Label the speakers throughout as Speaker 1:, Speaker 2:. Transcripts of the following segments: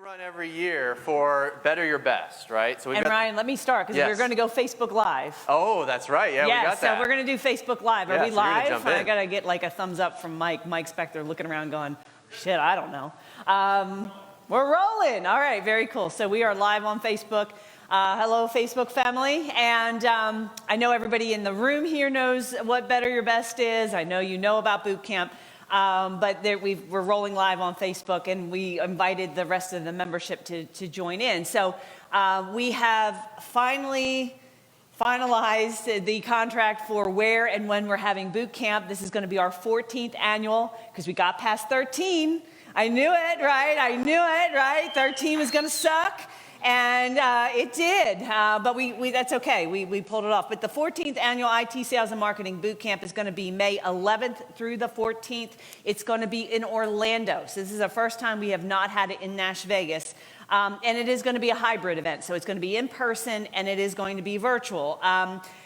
Speaker 1: run every year for Better Your Best, right? So
Speaker 2: and Ryan, let me start, because we're going to go Facebook Live.
Speaker 1: Oh, that's right. Yeah, we got that.
Speaker 2: So we're going to do Facebook Live. Are we
Speaker 1: so
Speaker 2: live? I got to get like a thumbs up from Mike. Mike's back there looking around going, shit, I don't know. We're rolling. All right, very cool. So we are live on Facebook. Hello, Facebook family. And I know everybody in the room here knows what Better Your Best is. I know you know about boot camp. But we're rolling live on Facebook, and we invited the rest of the membership to join in. So we have finally finalized the contract for where and when we're having boot camp. This is going to be our 14th annual, because we got past 13. I knew it, right? I knew it, right? 13 was going to suck. And it did, but that's okay. We pulled it off. But the 14th annual IT Sales and Marketing Boot Camp is going to be May 11th through the 14th. It's going to be in Orlando. So this is the first time we have not had it in Nash Vegas. And it is going to be a hybrid event. So it's going to be in person, and it is going to be virtual.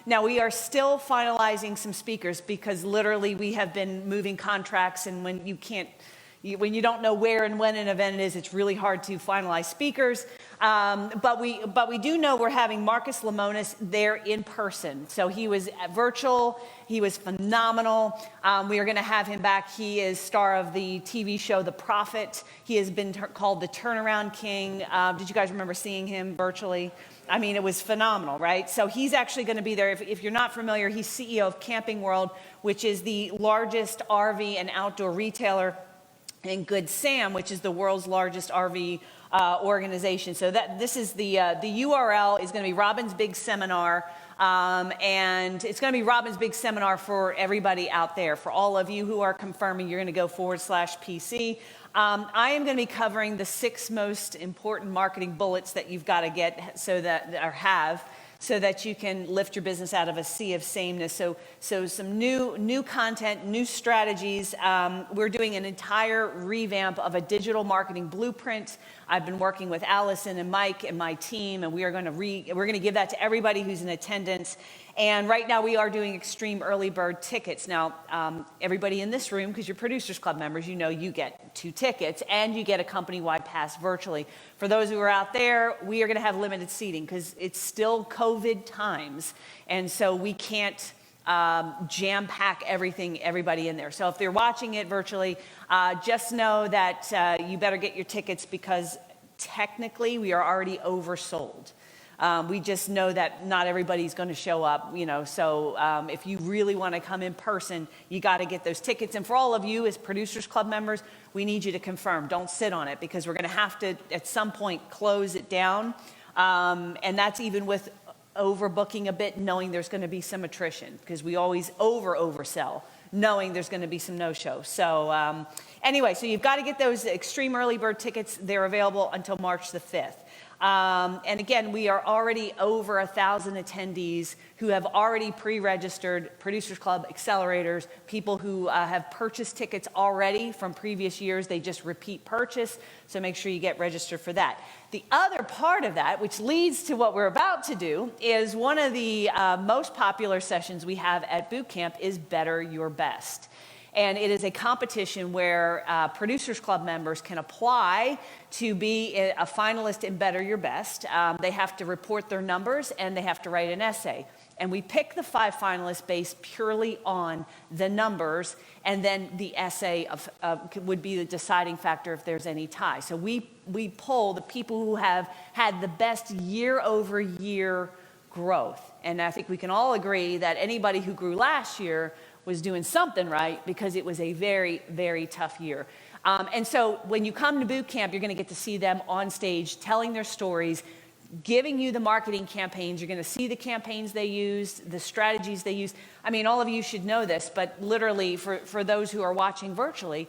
Speaker 2: Now, we are still finalizing some speakers, because literally we have been moving contracts, and when you don't know where and when an event is, it's really hard to finalize speakers. But we do know we're having Marcus Lemonis there in person. So he was virtual. He was phenomenal. We are going to have him back. He is star of the TV show The Prophet. He has been called the Turnaround King. Did you guys remember seeing him virtually? I mean, it was phenomenal, right? So he's actually going to be there. If you're not familiar, he's CEO of Camping World, which is the largest RV and outdoor retailer, and Good Sam, which is the world's largest RV organization. So this is the URL is going to be Robin's Big Seminar, and it's going to be Robin's Big Seminar for everybody out there. For all of you who are confirming, you're going to go /PC. I am going to be covering the 6 most important marketing bullets that you've got to get so that you can lift your business out of a sea of sameness. So some new content, new strategies. We're doing an entire revamp of a digital marketing blueprint. I've been working with Allison and Mike and my team, and we're going to give that to everybody who's in attendance. And right now we are doing extreme early bird tickets. Now, everybody in this room, because you're Producers Club members, you know you get 2 tickets, and you get a company-wide pass virtually. For those who are out there, we are going to have limited seating, because it's still COVID times, and so we can't jam-pack everybody in there. So if they're watching it virtually, just know that you better get your tickets, because technically we are already oversold. We just know that not everybody's going to show up, so if you really want to come in person, you got to get those tickets. And for all of you as Producers Club members, we need you to confirm. Don't sit on it, because we're going to have to, at some point, close it down. And that's even with overbooking a bit, knowing there's going to be some attrition, because we always oversell, knowing there's going to be some no-shows. So anyway, so you've got to get those extreme early bird tickets. They're available until March the 5th. And again, we are already over 1,000 attendees who have already pre-registered, Producers Club accelerators, people who have purchased tickets already from previous years. They just repeat purchase, so make sure you get registered for that. The other part of that, which leads to what we're about to do, is one of the most popular sessions we have at Boot Camp is Better Your Best. And it is a competition where Producers Club members can apply to be a finalist in Better Your Best. They have to report their numbers, and they have to write an essay. And we pick the 5 finalists based purely on the numbers, and then the essay would be the deciding factor if there's any tie. So we pull the people who have had the best year-over-year growth. And I think we can all agree that anybody who grew last year was doing something right, because it was a very, very tough year. And so when you come to boot camp, you're going to get to see them on stage telling their stories, giving you the marketing campaigns. You're going to see the campaigns they used, the strategies they used. I mean, all of you should know this, but literally for those who are watching virtually,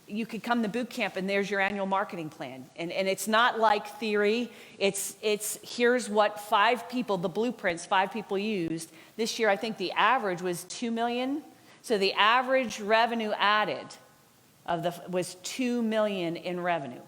Speaker 2: you could come to boot camp and there's your annual marketing plan. And it's not like theory. It's here's what 5 people, the blueprints 5 people used. This year, I think the average was 2 million. So the average revenue added was 2 million in revenue.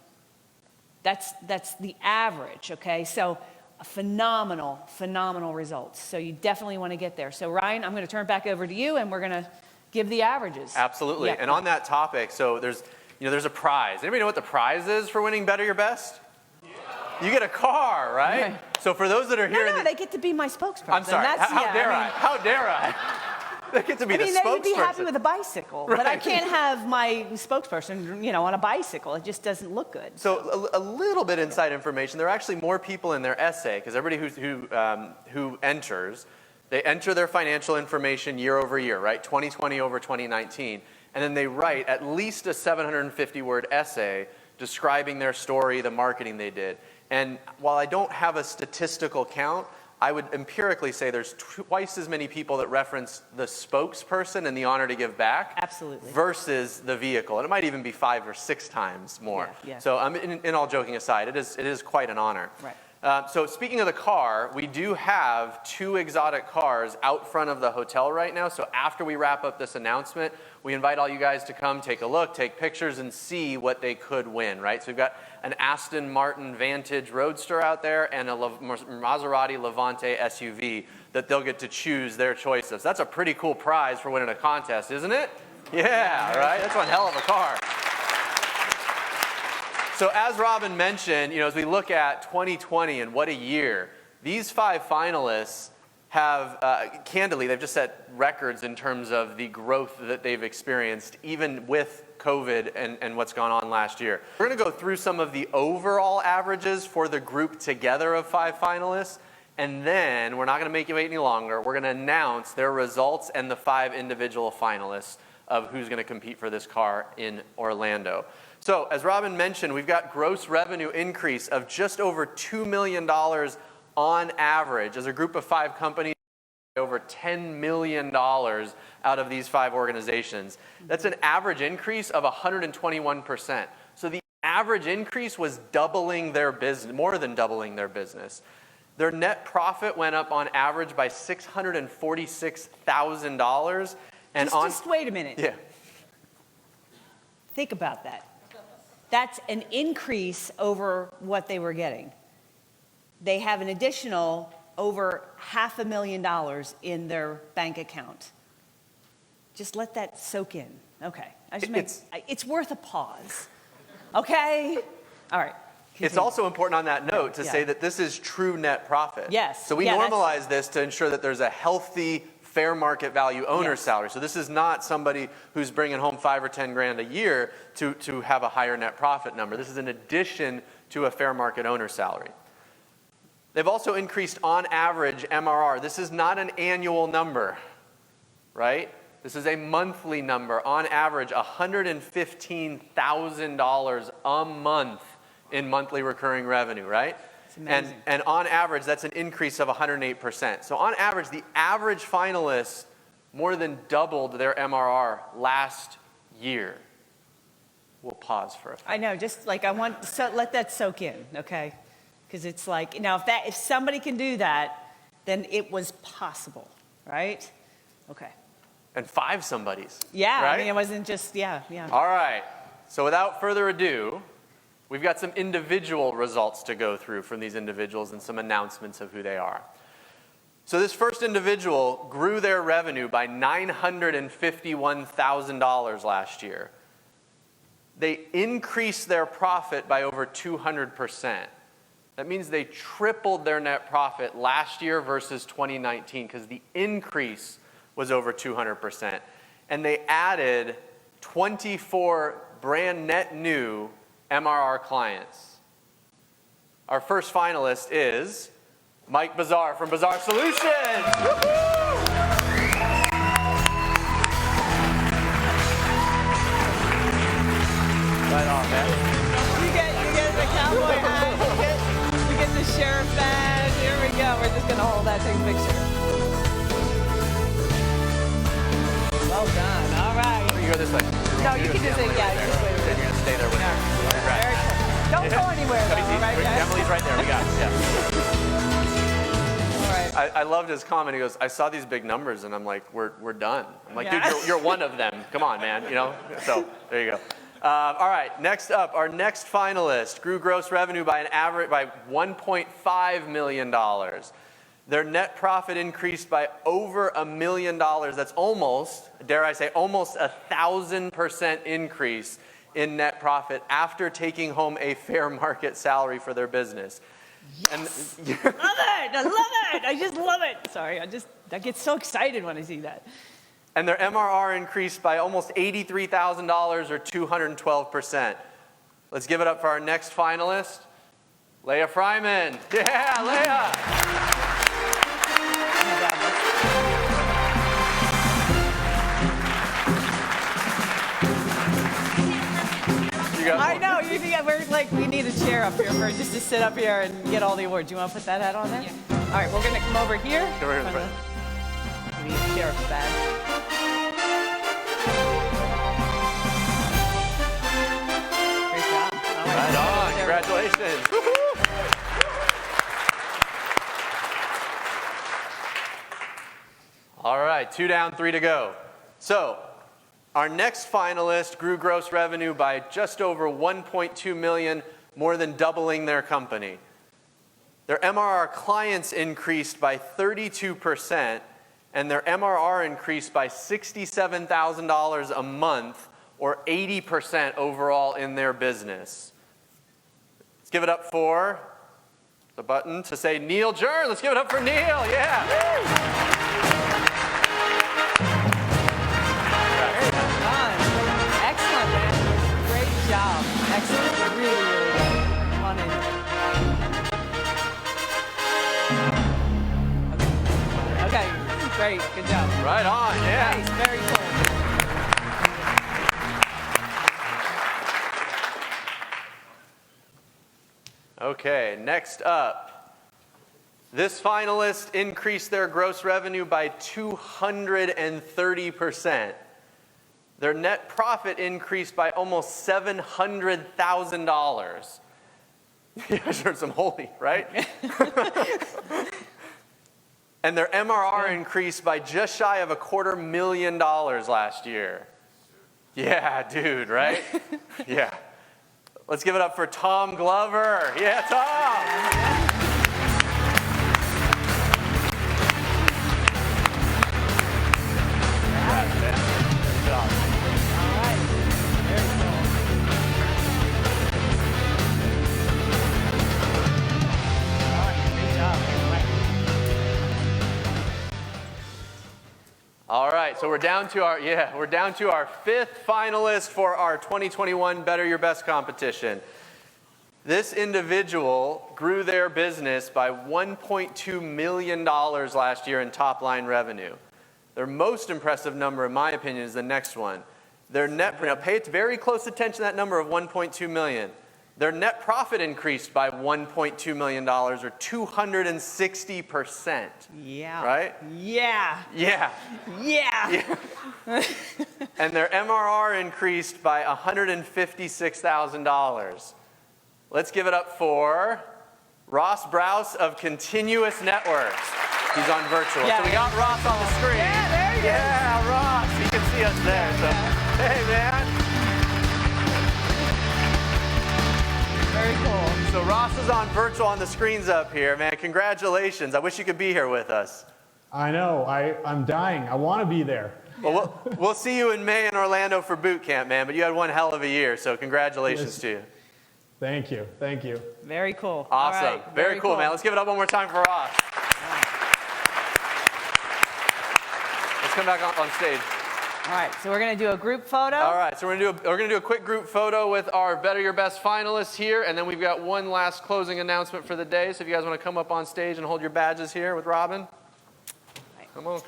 Speaker 2: That's the average, okay? So phenomenal results. So you definitely want to get there. So Ryan, I'm going to turn it back over to you, and we're going to give the averages.
Speaker 1: Absolutely.
Speaker 2: Yeah.
Speaker 1: And on that topic, so there's a prize. Anybody know what the prize is for winning Better Your Best? You get a car, right?
Speaker 2: Right.
Speaker 1: So for those that are here,
Speaker 2: No, they get to be my spokesperson.
Speaker 1: I'm sorry.
Speaker 2: That's,
Speaker 1: How dare I?
Speaker 2: mean,
Speaker 1: How dare I? They get to be
Speaker 2: I mean,
Speaker 1: the
Speaker 2: they
Speaker 1: spokesperson.
Speaker 2: would be happy with a bicycle, but I
Speaker 1: Right.
Speaker 2: can't have my spokesperson, on a bicycle. It just doesn't look good.
Speaker 1: So a little bit inside information. There are actually more people in their essay because everybody who enters, they enter their financial information year over year, right? 2020 over 2019, and then they write at least a 750-word essay describing their story, the marketing they did. And while I don't have a statistical count, I would empirically say there's twice as many people that reference the spokesperson and the honor to give back.
Speaker 2: Absolutely.
Speaker 1: Versus the vehicle. And it might even be 5 or 6 times more.
Speaker 2: Yeah.
Speaker 1: So in all joking aside, it is quite an honor.
Speaker 2: Right.
Speaker 1: So speaking of the car, we do have 2 exotic cars out front of the hotel right now. So after we wrap up this announcement, we invite all you guys to come take a look, take pictures, and see what they could win, right? So we've got an Aston Martin Vantage Roadster out there and a Maserati Levante SUV that they'll get to choose their choice of. So that's a pretty cool prize for winning a contest, isn't it? Yeah, right? That's one hell of a car. So as Robin mentioned, as we look at 2020 and what a year, these 5 finalists have, candidly, they've just set records in terms of the growth that they've experienced, even with COVID and what's gone on last year. We're going to go through some of the overall averages for the group together of 5 finalists, and then we're not going to make you wait any longer. We're going to announce their results and the 5 individual finalists of who's going to compete for this car in Orlando. So, as Robin mentioned, we've got gross revenue increase of just over $2 million on average. As a group of 5 companies, over $10 million out of these 5 organizations. That's an average increase of 121%. So the average increase was doubling their business, more than doubling their business. Their net profit went up on average by $646,000. And
Speaker 2: Just wait a minute.
Speaker 1: Yeah.
Speaker 2: Think about that. That's an increase over what they were getting. They have an additional over $500,000 in their bank account. Just let that soak in. Okay. It's worth a pause. Okay? All right. Continue.
Speaker 1: It's also important on that note to say that this is true net profit.
Speaker 2: Yes.
Speaker 1: So we normalize this to ensure that there's a healthy, fair market value owner's salary. So this is not somebody who's bringing home 5 or 10 grand a year to have a higher net profit number. This is in addition to a fair market owner's salary. They've also increased on average MRR. This is not an annual number, right? This is a monthly number. On average, $115,000 a month in monthly recurring revenue, right?
Speaker 2: It's amazing.
Speaker 1: And on average, that's an increase of 108%. So on average, the average finalist more than doubled their MRR last year. We'll pause for a second.
Speaker 2: I know, just like let that soak in, okay? Because it's like, if somebody can do that, then it was possible, right? Okay.
Speaker 1: And 5 somebodies.
Speaker 2: Yeah,
Speaker 1: right?
Speaker 2: I mean, it wasn't just, yeah.
Speaker 1: All right. So without further ado, we've got some individual results to go through from these individuals and some announcements of who they are. So this first individual grew their revenue by $951,000 last year. They increased their profit by over 200%. That means they tripled their net profit last year versus 2019 because the increase was over 200%. And they added 24 brand net new MRR clients. Our first finalist is Mike Bazar from Bazar Solutions. Right on, man.
Speaker 2: You get the cowboy hat, you get the sheriff badge. Here we go. We're just going to hold that, take a picture. Well done. All right.
Speaker 1: You go this way.
Speaker 2: No, you can just say, yeah, you just wait.
Speaker 1: Then you're going to stay there with her. Right.
Speaker 2: Very cool. Don't go anywhere, though, all right, guys?
Speaker 1: Emily's right there. We got it. Yeah.
Speaker 2: All right.
Speaker 1: I loved his comment. He goes, I saw these big numbers, and I'm like, we're done. I'm like,
Speaker 2: Yeah.
Speaker 1: dude, you're one of them. Come on, man. So there you go. All right, next up, our next finalist grew gross revenue by an average by $1.5 million. Their net profit increased by over $1 million. That's almost, dare I say, almost 1,000% increase in net profit after taking home a fair market salary for their business.
Speaker 2: Yes. Love it. I love it. I just love it. Sorry, I get so excited when I see that.
Speaker 1: And their MRR increased by almost $83,000 or 212%. Let's give it up for our next finalist, Leah Fryman. Yeah, Leah.
Speaker 2: I know, we're like, we need a chair up here for just to sit up here and get all the awards. You want to put that hat on there? Yeah. All right, we're going to come over here.
Speaker 1: Come over here.
Speaker 2: We need a sheriff's badge. Great job.
Speaker 1: Right on. Congratulations. All right, 2 down, 3 to go. So, our next finalist grew gross revenue by just over $1.2 million, more than doubling their company. Their MRR clients increased by 32%, and their MRR increased by $67,000 a month, or 80% overall in their business. Let's give it up for the button to say Neil Jern. Let's give it up for Neil. Yeah.
Speaker 2: Excellent, man. Great job. Excellent. Really, really good. Come on in. Okay. Great. Good job.
Speaker 1: Right on. Yeah.
Speaker 2: Nice. Very cool.
Speaker 1: Okay, next up. This finalist increased their gross revenue by 230%. Their net profit increased by almost $700,000. You guys heard some holy, right? And their MRR increased by just shy of $250,000 last year. Yeah, dude, right? Yeah. Let's give it up for Tom Glover. Yeah, Tom. All right, so we're down to our 5th finalist for our 2021 Better Your Best competition. This individual grew their business by $1.2 million last year in top-line revenue. Their most impressive number, in my opinion, is the next one. Their net, now pay very close attention to that number of $1.2 million. Their net profit increased by $1.2 million, or 260%.
Speaker 2: Yeah.
Speaker 1: Right?
Speaker 2: Yeah.
Speaker 1: Yeah.
Speaker 2: Yeah.
Speaker 1: And their MRR increased by $156,000. Let's give it up for Ross Browse of Continuous Networks. He's on virtual.
Speaker 2: Yeah.
Speaker 1: So we got Ross on the screen.
Speaker 2: Yeah, there he is.
Speaker 1: Yeah, Ross. You can see us there. So, hey, man.
Speaker 2: Very cool.
Speaker 1: So Ross is on virtual on the screens up here, man. Congratulations. I wish you could be here with us.
Speaker 3: I know. I'm dying. I want to be there.
Speaker 1: Well, we'll see you in May in Orlando for boot camp, man. But you had one hell of a year, so congratulations to you.
Speaker 3: Thank you. Thank you.
Speaker 2: Very cool.
Speaker 1: Awesome.
Speaker 2: All right.
Speaker 1: Very cool, man. Let's give it up one more time for Ross. Let's come back on stage.
Speaker 2: All right, so we're going to do a group photo.
Speaker 1: All right, so we're gonna do a quick group photo with our Better Your Best finalists here, and then we've got one last closing announcement for the day. So if you guys want to come up on stage and hold your badges here with Robin. Come on.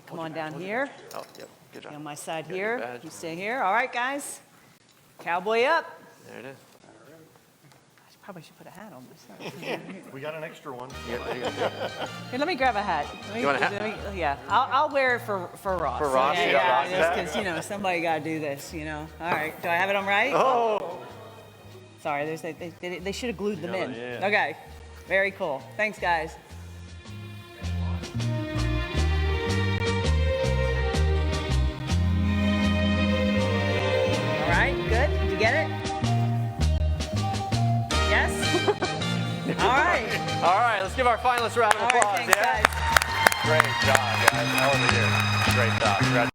Speaker 2: Come on down here.
Speaker 1: Oh, yep, good job.
Speaker 2: Be on my side
Speaker 1: Got your
Speaker 2: here.
Speaker 1: badge.
Speaker 2: You stay here. All right, guys. Cowboy up.
Speaker 1: There it is.
Speaker 2: I probably should put a hat on myself.
Speaker 4: We got an extra one.
Speaker 2: Here, let me grab a hat.
Speaker 1: You want a hat?
Speaker 2: Yeah, I'll wear it for Ross.
Speaker 1: For Ross, you got Ross'
Speaker 2: just
Speaker 1: hat?
Speaker 2: because somebody got to do this. All right, do I have it on right?
Speaker 1: Oh.
Speaker 2: Sorry, they should have glued them in.
Speaker 4: Yeah.
Speaker 2: Okay, very cool. Thanks, guys. All right, good. Did you get it? Yes? All right.
Speaker 1: All right, let's give our finalists a round of
Speaker 2: All
Speaker 1: applause.
Speaker 2: right, thanks,
Speaker 1: Yeah?
Speaker 2: guys.
Speaker 1: Great job, guys. Hell of a year. Great job. Congratulations.